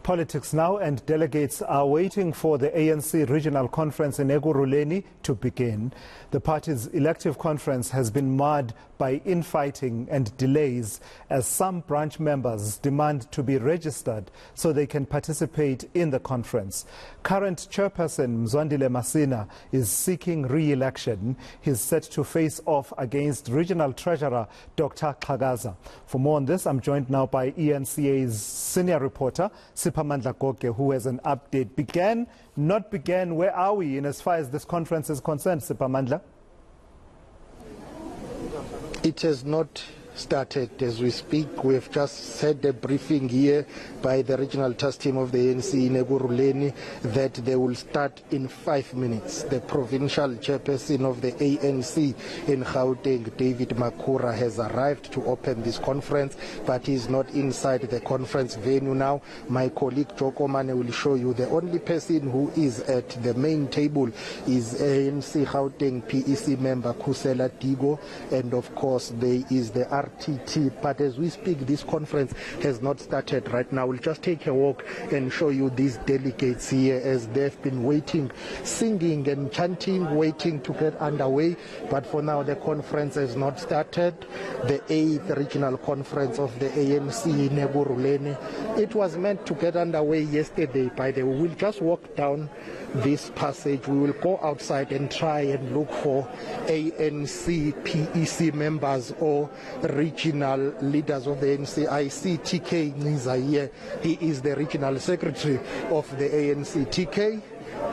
Politics now, and delegates are waiting for the ANC regional conference in Ekurhuleni to begin. The party's elective conference has been marred by infighting and delays as some branch members demand to be registered so they can participate in the conference. Current chairperson Mzwandile Masina is seeking re-election. He's set to face off against regional treasurer Dr. Xhakaza. For more on this, I'm joined now by eNCA's senior reporter Siphamandla Goge, who has an update. Began, not began, where are we in as far as this conference is concerned, Siphamandla? It has not started as we speak. We have just had a briefing here by the regional task team of the ANC in Ekurhuleni that they will start in 5 minutes. The provincial chairperson of the ANC in Gauteng, David Makura, has arrived to open this conference, but he is not inside the conference venue now. My colleague Joko Mane will show you. The only person who is at the main table is ANC Gauteng PEC member Kusela Digo, and of course there is the RTT. But as we speak, this conference has not started right now. We'll just take a walk and show you these delegates here as they've been waiting, singing and chanting, waiting to get underway. But for now, the conference has not started. The 8th regional conference of the ANC in Ekurhuleni. It was meant to get underway yesterday. By the way, we'll just walk down this passage. We will go outside and try and look for ANC PEC members or regional leaders of the ANC. I see TK Niza here. He is the regional secretary of the ANC. TK,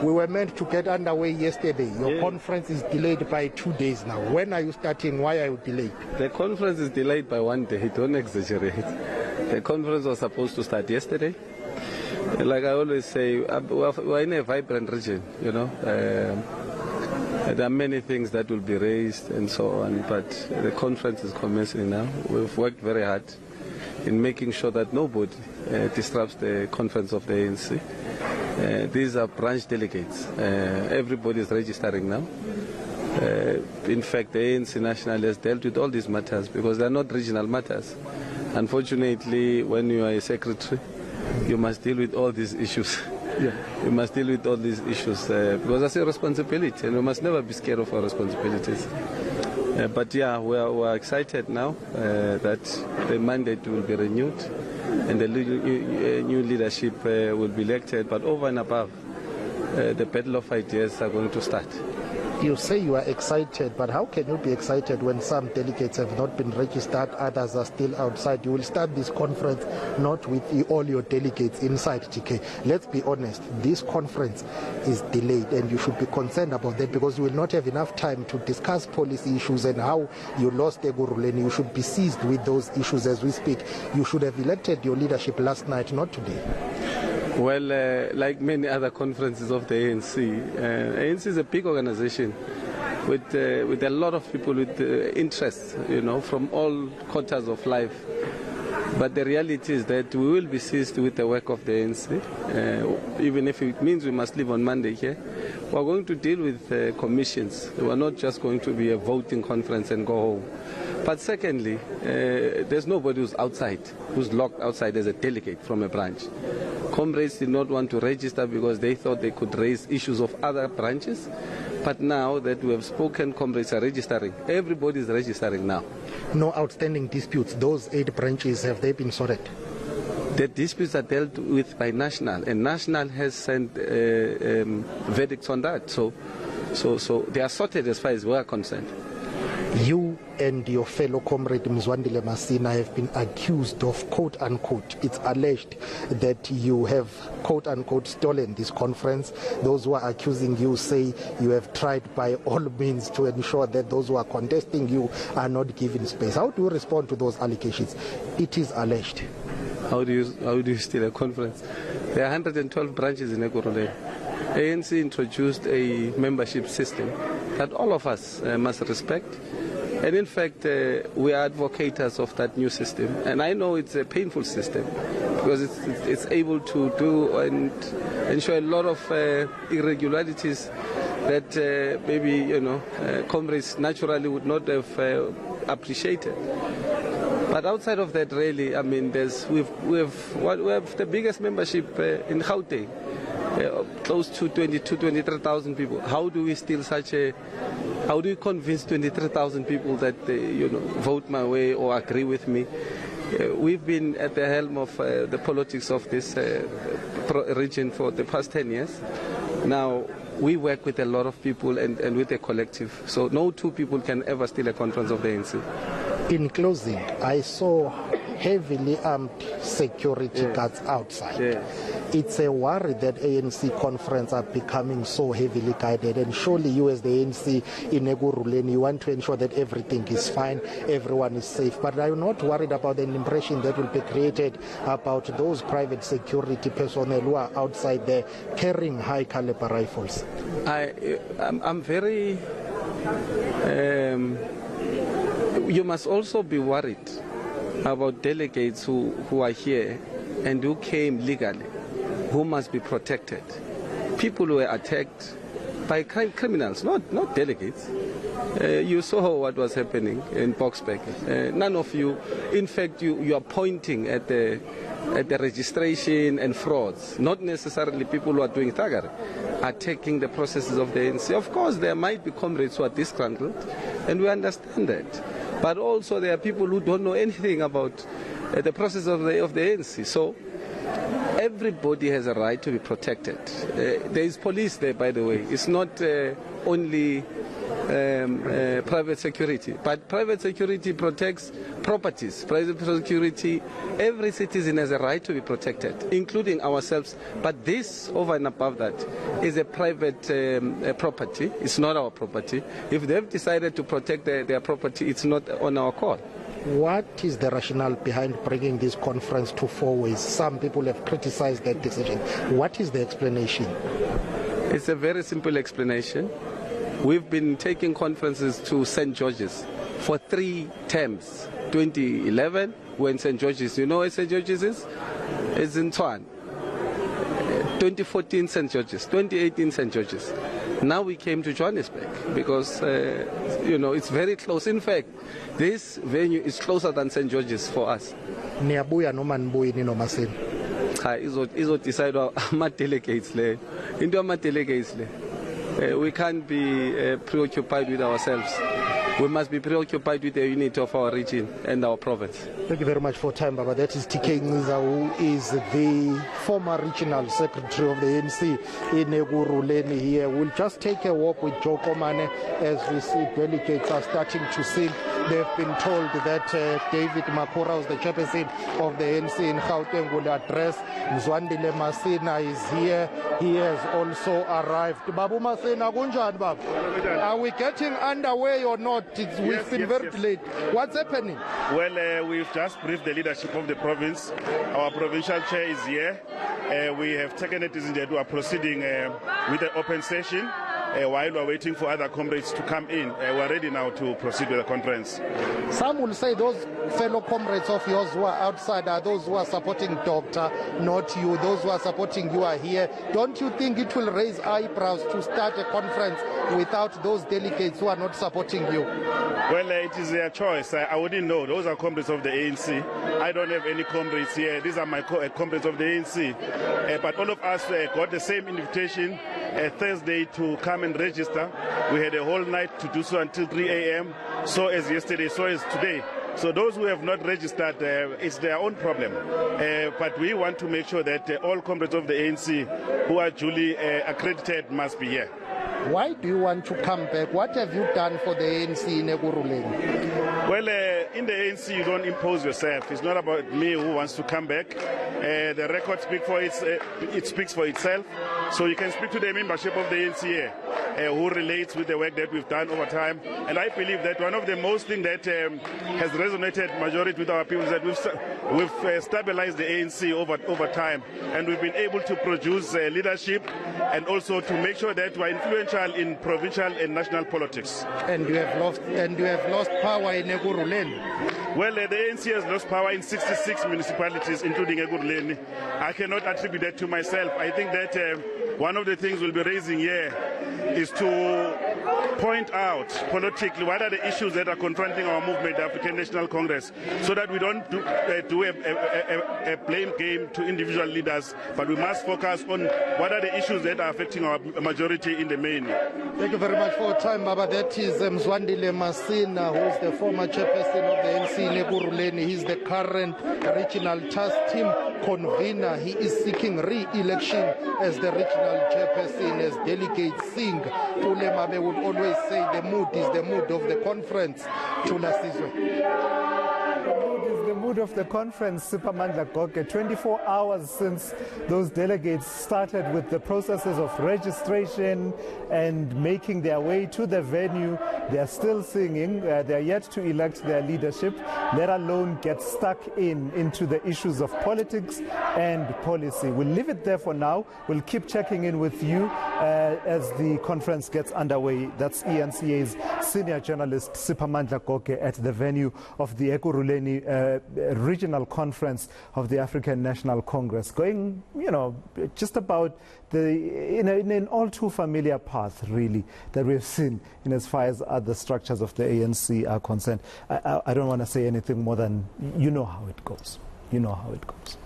we were meant to get underway yesterday. Your conference is delayed by 2 days now. When are you starting? Why are you delayed? The conference is delayed by 1 day. Don't exaggerate. The conference was supposed to start yesterday. Like I always say, we're in a vibrant region, you know. There are many things that will be raised and so on, but the conference is commencing now. We've worked very hard in making sure that nobody disrupts the conference of the ANC. These are branch delegates. Everybody is registering now. In fact, the ANC National has dealt with all these matters because they are not regional matters. Unfortunately, when you are a secretary, you must deal with all these issues. You must deal with all these issues because that's a responsibility, and we must never be scared of our responsibilities. But yeah, we are excited now that the mandate will be renewed and the new leadership will be elected. But over and above, the battle of ideas are going to start. You say you are excited, but how can you be excited when some delegates have not been registered, others are still outside? You will start this conference not with all your delegates inside, TK. Let's be honest, this conference is delayed and you should be concerned about that because you will not have enough time to discuss policy issues and how you lost Ekurhuleni. You should be seized with those issues as we speak. You should have elected your leadership last night, not today. Well, like many other conferences of the ANC, ANC is a big organization with a lot of people with interests, you know, from all quarters of life. But the reality is that we will be seized with the work of the ANC, even if it means we must leave on Monday here. We are going to deal with commissions. We are not just going to be a voting conference and go home. But secondly, there's nobody who's outside, who's locked outside as a delegate from a branch. Comrades did not want to register because they thought they could raise issues of other branches. But now that we have spoken, comrades are registering. Everybody is registering now. No outstanding disputes. Those 8 branches, have they been sorted? The disputes are dealt with by National, and National has sent verdicts on that. So they are sorted as far as we are concerned. You and your fellow comrade Mzwandile Masina have been accused of, quote unquote, it's alleged that you have, quote unquote, stolen this conference. Those who are accusing you say you have tried by all means to ensure that those who are contesting you are not given space. How do you respond to those allegations? It is alleged. How do you steal a conference? There are 112 branches in Ekurhuleni. ANC introduced a membership system that all of us must respect. And in fact, we are advocates of that new system. And I know it's a painful system because it's able to do and ensure a lot of irregularities that maybe, you know, comrades naturally would not have appreciated. But outside of that, really, I mean, we have the biggest membership in Gauteng, close to 23,000 people. How do we still how do you convince 23,000 people that vote my way or agree with me? We've been at the helm of the politics of this region for the past 10 years. Now, we work with a lot of people and with a collective. So no two people can ever steal a conference of the ANC. In closing, I saw heavily armed security guards outside. Yeah. It's a worry that ANC conference are becoming so heavily guided, and surely you as the ANC in Ekurhuleni, you want to ensure that everything is fine, everyone is safe. But are you not worried about the impression that will be created about those private security personnel who are outside there carrying high caliber rifles? I'm very... you must also be worried about delegates who are here and who came legally, who must be protected. People who were attacked by criminals, not delegates. You saw what was happening in Boksburg. None of you, in fact, you are pointing at the registration and frauds, not necessarily people who are doing thuggery, attacking the processes of the ANC. Of course, there might be comrades who are disgruntled, and we understand that. But also there are people who don't know anything about the process of the ANC. So everybody has a right to be protected. There is police there, by the way. It's not only private security, but private security protects properties. Private security, every citizen has a right to be protected, including ourselves. But this, over and above that, is a private property. It's not our property. If they've decided to protect their property, it's not on our call. What is the rationale behind bringing this conference to 4 ways? Some people have criticized that decision. What is the explanation? It's a very simple explanation. We've been taking conferences to St. George's for 3 terms. 2011, we're in St. George's. You know where St. George's is? It's in Tshwane. 2014, St. George's. 2018, St. George's. Now we came to Johannesburg because, it's very close. In fact, this venue is closer than St. George's for us. Niyabuya noma nibuyi nino Maseni? Cha, izodecide ama-delegates le. Into ama-delegates le. We can't be preoccupied with ourselves. We must be preoccupied with the unity of our region and our province. Thank you very much for time, Baba. That is TK Ngiza, who is the former regional secretary of the ANC in Ekurhuleni here. We'll just take a walk with Joe Komane as we see delegates are starting to sing. They've been told that David Makura, who's the chairperson of the ANC in Gauteng, will address. Mzwandile Masina is here. He has also arrived. Babu Masina, kunjani, Babu? Are we getting underway or not? We've been very late. What's happening? Well, we've just briefed the leadership of the province. Our provincial chair is here. We have taken a decision that we are proceeding with the open session. While we're waiting for other comrades to come in, we're ready now to proceed with the conference. Some will say those fellow comrades of yours who are outside are those who are supporting Doctor, not you. Those who are supporting you are here. Don't you think it will raise eyebrows to start a conference without those delegates who are not supporting you? Well, it is their choice. I wouldn't know. Those are comrades of the ANC. I don't have any comrades here. These are my comrades of the ANC. But all of us got the same invitation Thursday to come and register. We had a whole night to do so until 3 a.m. So as yesterday, so as today. So those who have not registered, it's their own problem. But we want to make sure that all comrades of the ANC who are duly accredited must be here. Why do you want to come back? What have you done for the ANC in Ekurhuleni? Well, in the ANC, you don't impose yourself. It's not about me who wants to come back. The record speaks for itself. So you can speak to the membership of the ANC here, who relates with the work that we've done over time. And I believe that one of the most things that has resonated majority with our people is that we've stabilized the ANC over time, and we've been able to produce leadership and also to make sure that we're influential in provincial and national politics. And you have lost power in Ekurhuleni. Well, the ANC has lost power in 66 municipalities, including Ekurhuleni. I cannot attribute that to myself. I think that one of the things we'll be raising here is to point out politically what are the issues that are confronting our movement, the African National Congress, so that we don't do a blame game to individual leaders, but we must focus on what are the issues that are affecting our majority in the main. Thank you very much for your time, Baba. That is Mzwandile Masina, who is the former chairperson of the ANC Ekurhuleni. He is the current regional task team convener. He is seeking re-election as the regional chairperson, as Delegates sing. Tule Mabe would always say the mood is the mood of the conference. Tula Sizwe. The mood of the conference, Siphamandla Goge. 24 hours since those delegates started with the processes of registration and making their way to the venue. They are still singing. They are yet to elect their leadership, let alone get stuck into the issues of politics and policy. We'll leave it there for now. We'll keep checking in with you as the conference gets underway. That's eNCA's senior journalist Siphamandla Goge at the venue of the Ekurhuleni regional conference of the African National Congress, going, just about in an all too familiar path, really, that we've seen in as far as other structures of the ANC are concerned. I don't want to say anything more than you know how it goes. You know how it goes.